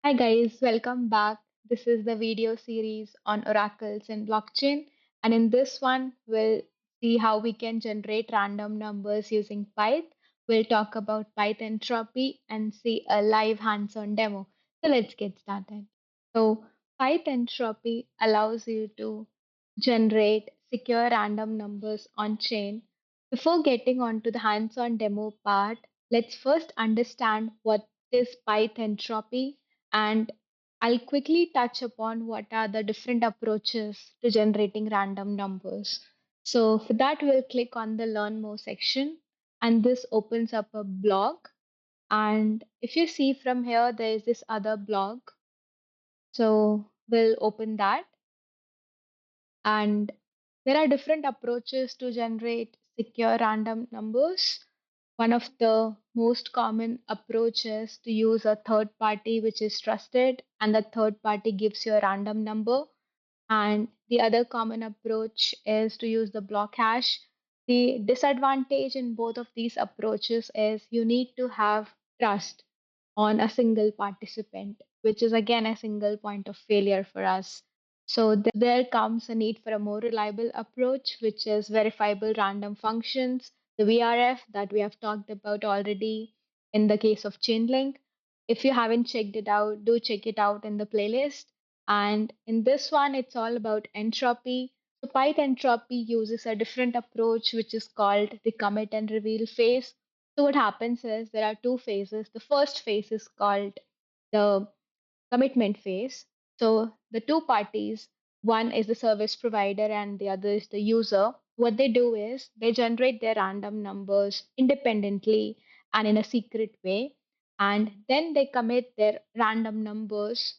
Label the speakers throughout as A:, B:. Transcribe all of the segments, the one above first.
A: Hi guys, welcome back. This is the video series on oracles and blockchain. And in this one, we'll see how we can generate random numbers using Pyth. We'll talk about Pyth entropy and see a live hands-on demo. So let's get started. So Pyth entropy allows you to generate secure random numbers on chain. Before getting onto the hands-on demo part, let's first understand what is Pyth entropy, and I'll quickly touch upon what are the different approaches to generating random numbers. So for that, we'll click on the Learn More section, and this opens up a blog. And if you see from here, there is this other blog. So we'll open that. And there are different approaches to generate secure random numbers. One of the most common approaches to use a third party which is trusted, and the third party gives you a random number. And the other common approach is to use the block hash. The disadvantage in both of these approaches is you need to have trust on a single participant, which is again a single point of failure for us. So there comes a need for a more reliable approach, which is verifiable random functions, the VRF that we have talked about already in the case of Chainlink. If you haven't checked it out, do check it out in the playlist. And in this one, it's all about entropy. So Pyth entropy uses a different approach, which is called the commit and reveal phase. So what happens is there are two phases. The first phase is called the commitment phase. So the two parties, one is the service provider and the other is the user. What they do is they generate their random numbers independently and in a secret way. And then they commit their random numbers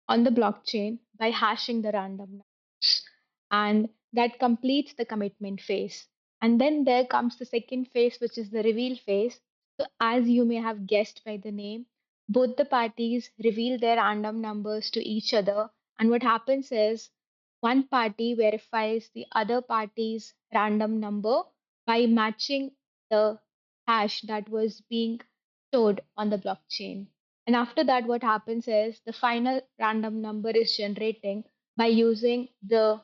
A: on the blockchain by hashing the random numbers. And that completes the commitment phase. And then there comes the second phase, which is the reveal phase. So, as you may have guessed by the name, both the parties reveal their random numbers to each other. And what happens is one party verifies the other party's random number by matching the hash that was being stored on the blockchain. And after that, what happens is the final random number is generating by using the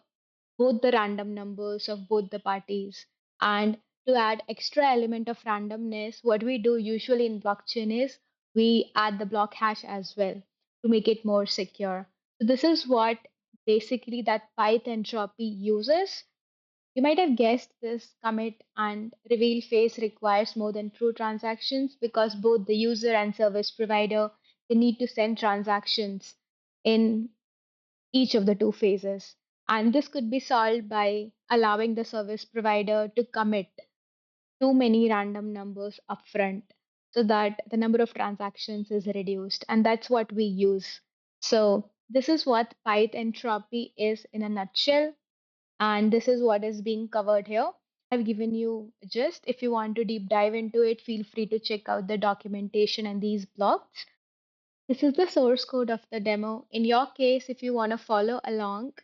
A: both the random numbers of both the parties. And to add extra element of randomness, what we do usually in blockchain is we add the block hash as well to make it more secure. So this is what basically that Pyth entropy uses. You might have guessed this commit and reveal phase requires more than true transactions because both the user and service provider they need to send transactions in each of the two phases. And this could be solved by allowing the service provider to commit too many random numbers upfront so that the number of transactions is reduced. And that's what we use. So this is what Pyth entropy is in a nutshell. And this is what is being covered here. I've given you just if you want to deep dive into it, feel free to check out the documentation and these blogs. This is the source code of the demo. In your case, if you want to follow along,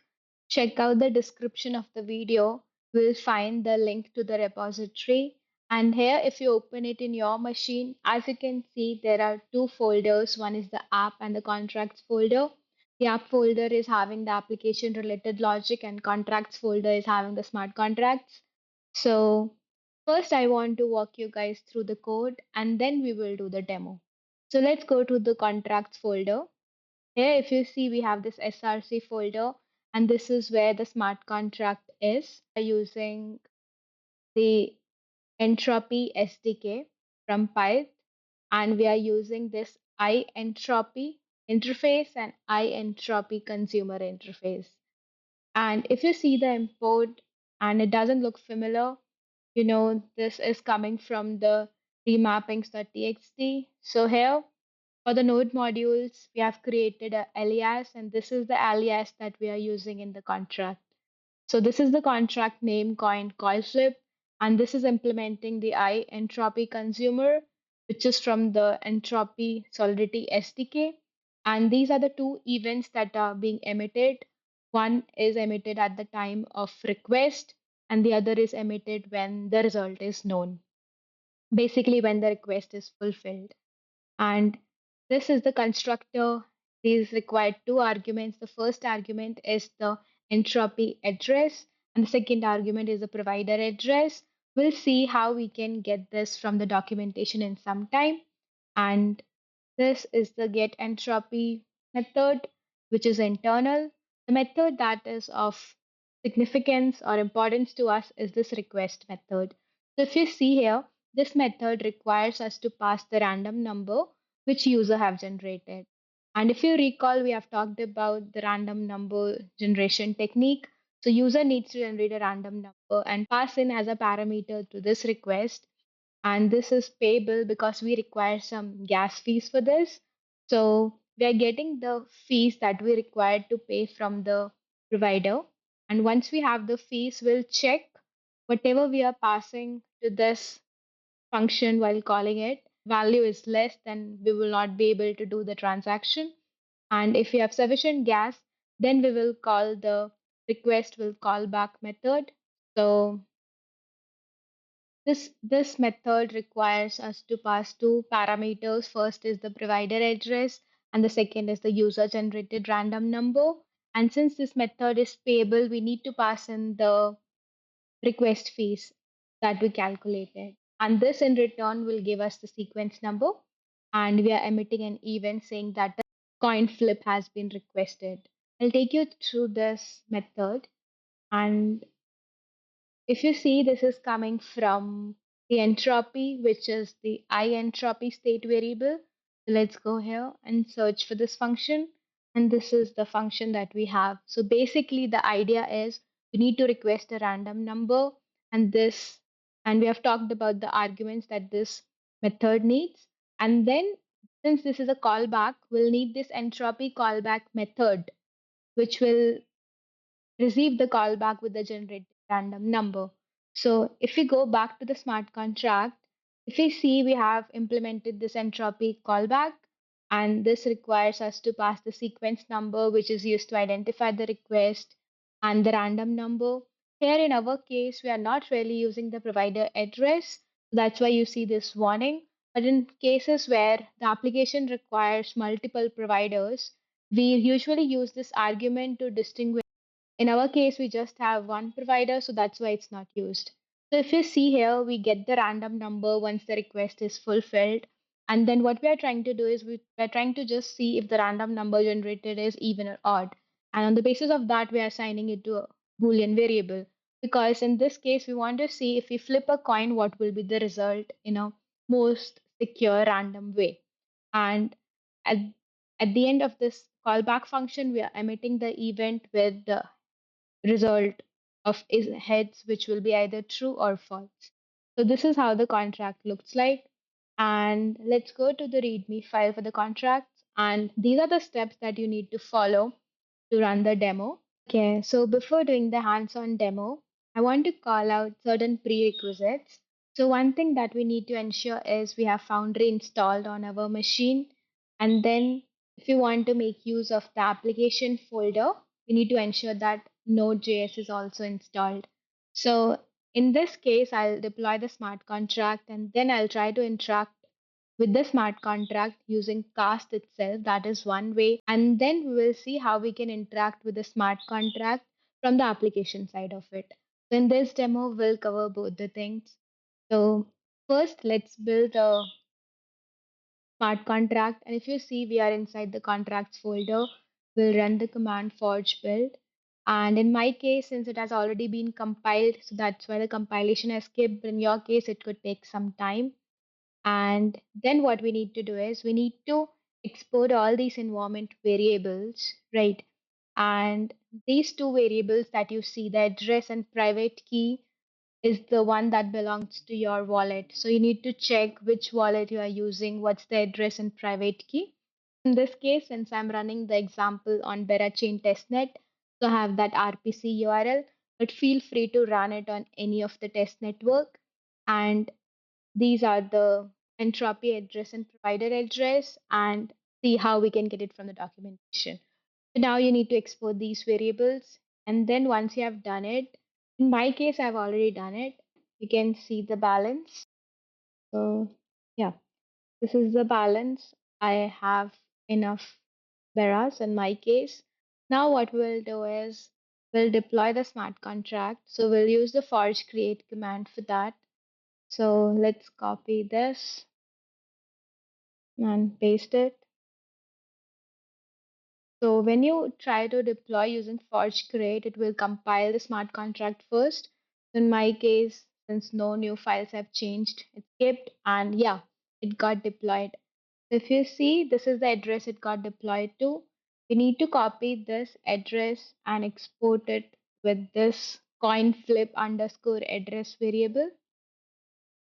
A: check out the description of the video. We'll find the link to the repository. And here, if you open it in your machine, as you can see, there are two folders. One is the app and the contracts folder. The app folder is having the application related logic, and contracts folder is having the smart contracts. So, first, I want to walk you guys through the code and then we will do the demo. So let's go to the contracts folder. Here, if you see, we have this SRC folder, and this is where the smart contract is. Using the entropy SDK from Pyth, and we are using this iEntropy interface and iEntropy consumer interface. And if you see the import and it doesn't look familiar, you know this is coming from the remappings.txt. So here for the node modules, we have created a alias, and this is the alias that we are using in the contract. So this is the contract name coin coil flip, and this is implementing the I entropy consumer, which is from the entropy solidity SDK. And these are the two events that are being emitted. One is emitted at the time of request, and the other is emitted when the result is known. Basically, when the request is fulfilled. And this is the constructor these require two arguments. The first argument is the entropy address, and the second argument is the provider address. We'll see how we can get this from the documentation in some time. And this is the get entropy method, which is internal. The method that is of significance or importance to us is this request method. So if you see here, this method requires us to pass the random number which user have generated. And if you recall, we have talked about the random number generation technique. So user needs to generate a random number and pass in as a parameter to this request, and this is payable because we require some gas fees for this. So we are getting the fees that we require to pay from the provider. And once we have the fees, we'll check whatever we are passing to this function while calling it. Value is less, then we will not be able to do the transaction. And if we have sufficient gas, then we will call the request will callback method. So this method requires us to pass two parameters. First is the provider address, and the second is the user generated random number. And since this method is payable, we need to pass in the request fees that we calculated. And this in return will give us the sequence number. And we are emitting an event saying that the coin flip has been requested. I'll take you through this method, and if you see, this is coming from the entropy, which is the I entropy state variable. So let's go here and search for this function. And this is the function that we have. So basically, the idea is we need to request a random number, and this, and we have talked about the arguments that this method needs. And then, since this is a callback, we'll need this entropy callback method, which will receive the callback with the generated random number. So if we go back to the smart contract, if we see we have implemented this entropy callback, and this requires us to pass the sequence number which is used to identify the request and the random number. Here in our case, we are not really using the provider address. That's why you see this warning. But in cases where the application requires multiple providers, we usually use this argument to distinguish. In our case, we just have one provider, so that's why it's not used. So if you see here, we get the random number once the request is fulfilled. And then what we are trying to do is we're trying to just see if the random number generated is even or odd. And on the basis of that, we are assigning it to a Boolean variable. Because in this case, we want to see if we flip a coin, what will be the result in a most secure random way. And at, at the end of this callback function, we are emitting the event with the result of is heads, which will be either true or false. So this is how the contract looks like. And let's go to the README file for the contracts. And these are the steps that you need to follow to run the demo. Okay, so before doing the hands-on demo, I want to call out certain prerequisites. So one thing that we need to ensure is we have Foundry installed on our machine. And then if you want to make use of the application folder, you need to ensure that Node.js is also installed. So in this case, I'll deploy the smart contract and then I'll try to interact with the smart contract using Cast itself. That is one way. And then we will see how we can interact with the smart contract from the application side of it. So in this demo, we'll cover both the things. So first, let's build a smart contract. And if you see, we are inside the contracts folder. We'll run the command forge build. And in my case, since it has already been compiled, so that's why the compilation has skipped. But in your case, it could take some time. And then what we need to do is we need to export all these environment variables, right? And these two variables that you see, the address and private key, is the one that belongs to your wallet. So you need to check which wallet you are using, what's the address and private key. In this case, since I'm running the example on Berachain testnet, so I have that RPC URL, but feel free to run it on any of the test network. And these are the entropy address and provider address, and see how we can get it from the documentation. So now you need to export these variables. And then once you have done it, in my case, I've already done it. You can see the balance. So yeah, this is the balance. I have enough whereas in my case, now what we'll do is we'll deploy the smart contract. So we'll use the forge create command for that. So let's copy this and paste it. So when you try to deploy using forge create, it will compile the smart contract first. In my case, since no new files have changed, it skipped and yeah, it got deployed. If you see, this is the address it got deployed to. We need to copy this address and export it with this coin flip underscore address variable.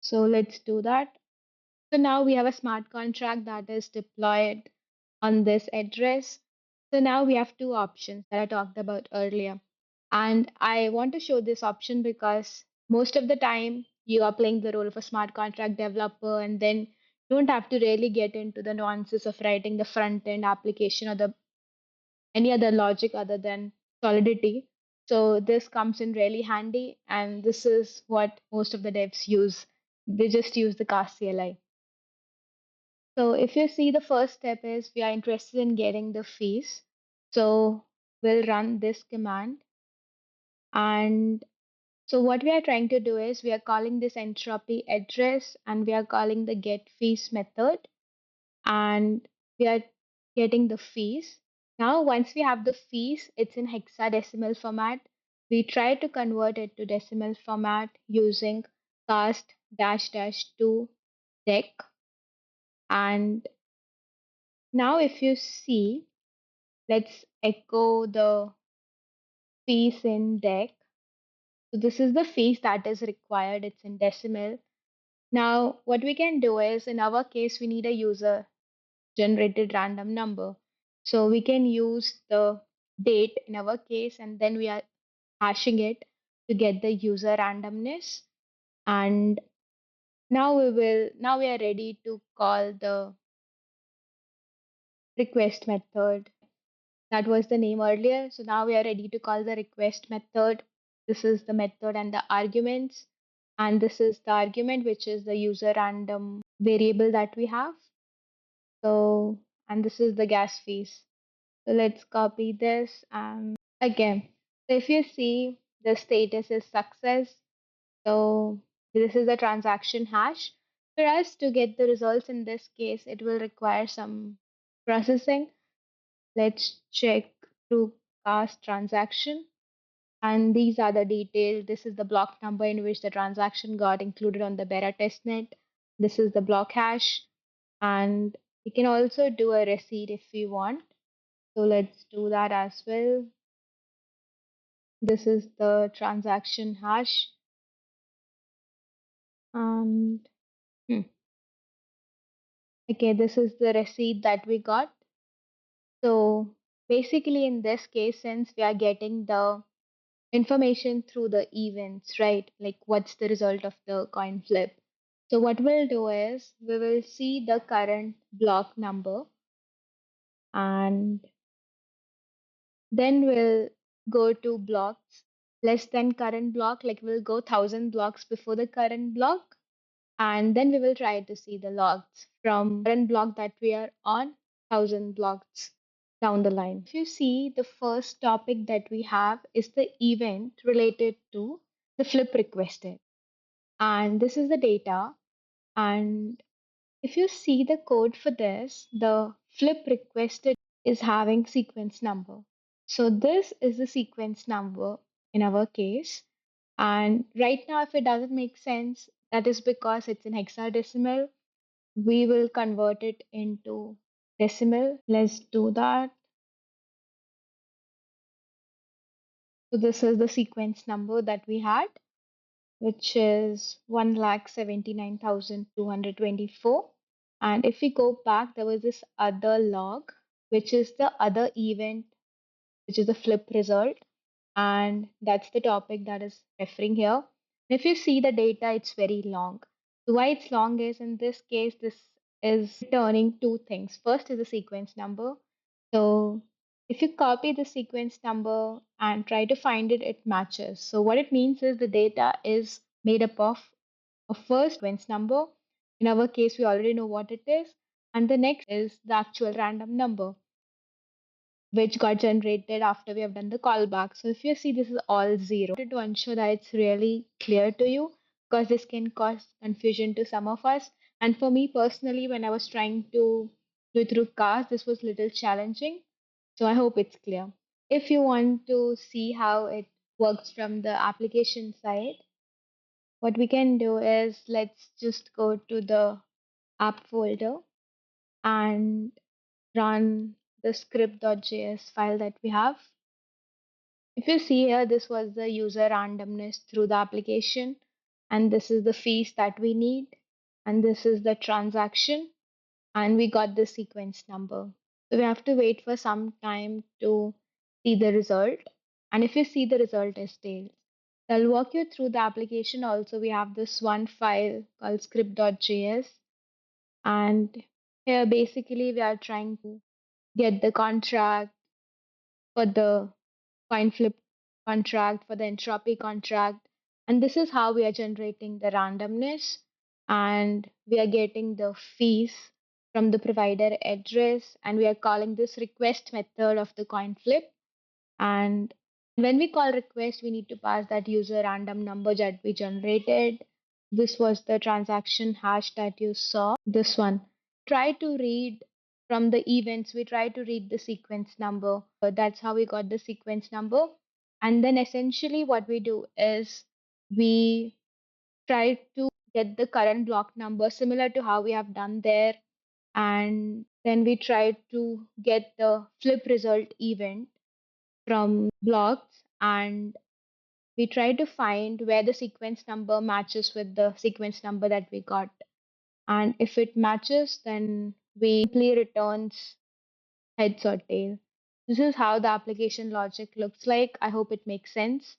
A: So let's do that. So now we have a smart contract that is deployed on this address. So now we have two options that I talked about earlier. And I want to show this option because most of the time you are playing the role of a smart contract developer and then you don't have to really get into the nuances of writing the front end application or the any other logic other than solidity. So this comes in really handy and this is what most of the devs use. They just use the Cast CLI. So if you see, the first step is we are interested in getting the fees. So we'll run this command. And so what we are trying to do is we are calling this entropy address and we are calling the get fees method and we are getting the fees. Now, once we have the fees, it's in hexadecimal format. We try to convert it to decimal format using cast dash dash 2 deck. And now if you see, let's echo the fees in deck. So this is the fees that is required. It's in decimal. Now, what we can do is, in our case, we need a user generated random number. So we can use the date in our case, and then we are hashing it to get the user randomness. And now we are ready to call the request method. That was the name earlier. So now we are ready to call the request method. This is the method and the arguments. And this is the argument, which is the user random variable that we have. So, and this is the gas fees. So let's copy this and again. So if you see the status is success. So this is the transaction hash. For us to get the results in this case, it will require some processing. Let's check through cast transaction. And these are the details. This is the block number in which the transaction got included on the beta testnet. This is the block hash. And we can also do a receipt if we want. So let's do that as well. This is the transaction hash. And okay, this is the receipt that we got. So basically, in this case, since we are getting the information through the events, right? Like what's the result of the coin flip. So what we'll do is we will see the current block number and then we'll go to blocks less than current block, like we'll go 1,000 blocks before the current block and then we will try to see the logs from current block that we are on 1,000 blocks down the line. If you see, the first topic that we have is the event related to the flip requested. And this is the data. And if you see the code for this, the flip requested is having sequence number. So this is the sequence number in our case. And right now, if it doesn't make sense, that is because it's in hexadecimal. We will convert it into decimal. Let's do that. So this is the sequence number that we had, which is 1,79,224. And if we go back, there was this other log, which is the other event, which is the flip result. And that's the topic that is referring here. If you see the data, it's very long. So why it's long is in this case, this is returning two things. First is the sequence number. So if you copy the sequence number and try to find it, it matches. So what it means is the data is made up of a first sequence number. In our case, we already know what it is. And the next is the actual random number. which got generated after we have done the callback. So if you see this is all zero, to ensure that it's really clear to you because this can cause confusion to some of us. And for me personally, when I was trying to do it through cast, this was little challenging. So I hope it's clear. If you want to see how it works from the application side, what we can do is let's just go to the app folder and run the script.js file that we have. If you see here, this was the user randomness through the application, and this is the fees that we need, and this is the transaction, and we got the sequence number. So we have to wait for some time to see the result. And if you see the result is tails, I'll walk you through the application also. We have this one file called script.js, and here basically we are trying to get the contract for the coin flip contract, for the entropy contract. And this is how we are generating the randomness. And we are getting the fees from the provider address. And we are calling this request method of the coin flip. And when we call request, we need to pass that user random number that we generated. This was the transaction hash that you saw. This one. Try to read from the events, we try to read the sequence number. That's how we got the sequence number. And then essentially, what we do is we try to get the current block number similar to how we have done there. And then we try to get the flip result event from blocks, and we try to find where the sequence number matches with the sequence number that we got. And if it matches, then we simply returns heads or tail. This is how the application logic looks like. I hope it makes sense.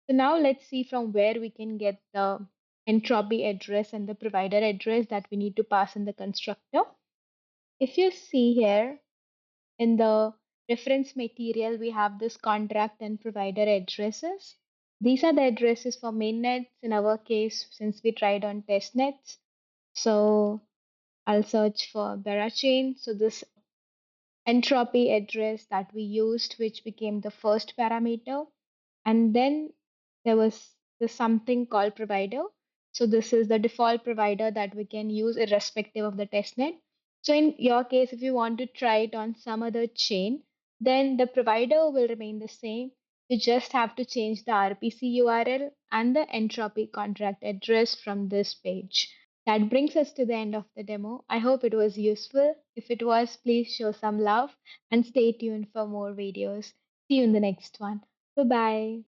A: So now let's see from where we can get the entropy address and the provider address that we need to pass in the constructor. If you see here, in the reference material, we have this contract and provider addresses. These are the addresses for mainnets in our case, since we tried on testnets. So I'll search for Berachain. So this entropy address that we used, which became the first parameter. And then there was the something called provider. So this is the default provider that we can use irrespective of the testnet. So in your case, if you want to try it on some other chain, then the provider will remain the same. You just have to change the RPC URL and the entropy contract address from this page. That brings us to the end of the demo. I hope it was useful. If it was, please show some love and stay tuned for more videos. See you in the next one. Bye bye.